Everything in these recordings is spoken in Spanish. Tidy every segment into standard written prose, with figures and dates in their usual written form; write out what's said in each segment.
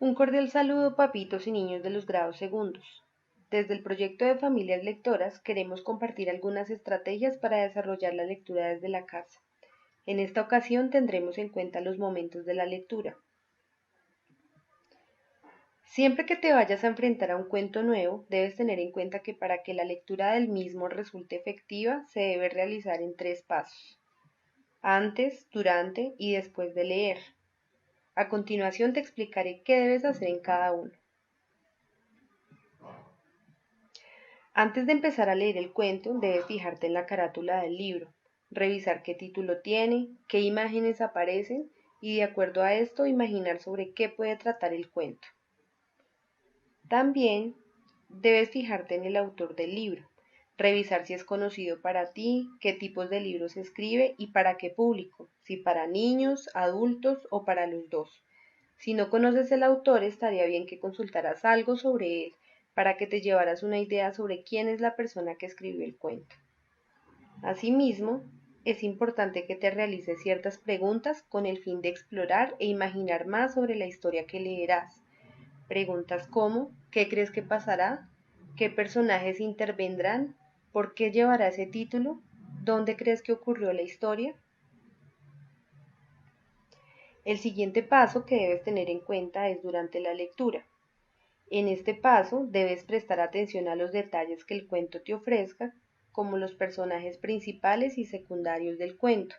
Un cordial saludo, papitos y niños de los grados segundos. Desde el proyecto de Familias Lectoras queremos compartir algunas estrategias para desarrollar la lectura desde la casa. En esta ocasión tendremos en cuenta los momentos de la lectura. Siempre que te vayas a enfrentar a un cuento nuevo, debes tener en cuenta que para que la lectura del mismo resulte efectiva, se debe realizar en 3 pasos: antes, durante y después de leer. A continuación te explicaré qué debes hacer en cada uno. Antes de empezar a leer el cuento, debes fijarte en la carátula del libro, revisar qué título tiene, qué imágenes aparecen y de acuerdo a esto imaginar sobre qué puede tratar el cuento. También debes fijarte en el autor del libro, revisar si es conocido para ti, qué tipos de libros escribe y para qué público, si para niños, adultos o para los dos. Si no conoces el autor, estaría bien que consultaras algo sobre él para que te llevaras una idea sobre quién es la persona que escribió el cuento. Asimismo, es importante que te realices ciertas preguntas con el fin de explorar e imaginar más sobre la historia que leerás. Preguntas como: ¿qué crees que pasará? ¿Qué personajes intervendrán? ¿Por qué llevará ese título? ¿Dónde crees que ocurrió la historia? El siguiente paso que debes tener en cuenta es durante la lectura. En este paso debes prestar atención a los detalles que el cuento te ofrezca, como los personajes principales y secundarios del cuento,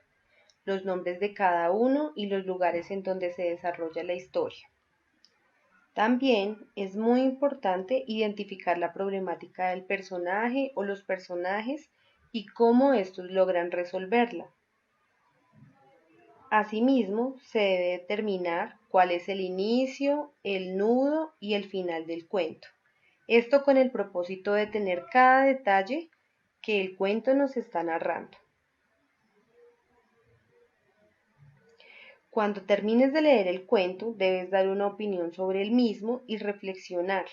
los nombres de cada uno y los lugares en donde se desarrolla la historia. También es muy importante identificar la problemática del personaje o los personajes y cómo estos logran resolverla. Asimismo, se debe determinar cuál es el inicio, el nudo y el final del cuento. Esto con el propósito de tener cada detalle que el cuento nos está narrando. Cuando termines de leer el cuento, debes dar una opinión sobre el mismo y reflexionar.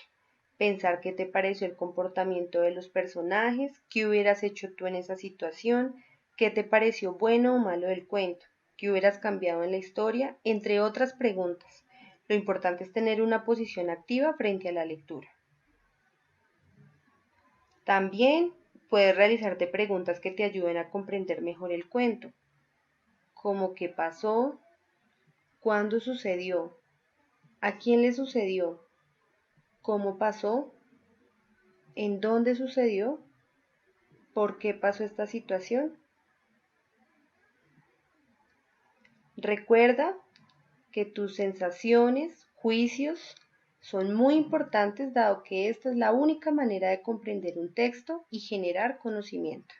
Pensar qué te pareció el comportamiento de los personajes, qué hubieras hecho tú en esa situación, qué te pareció bueno o malo del cuento, qué hubieras cambiado en la historia, entre otras preguntas. Lo importante es tener una posición activa frente a la lectura. También puedes realizarte preguntas que te ayuden a comprender mejor el cuento, como qué pasó, cuándo sucedió, a quién le sucedió, cómo pasó, en dónde sucedió, por qué pasó esta situación. Recuerda que tus sensaciones, juicios, son muy importantes dado que esta es la única manera de comprender un texto y generar conocimiento.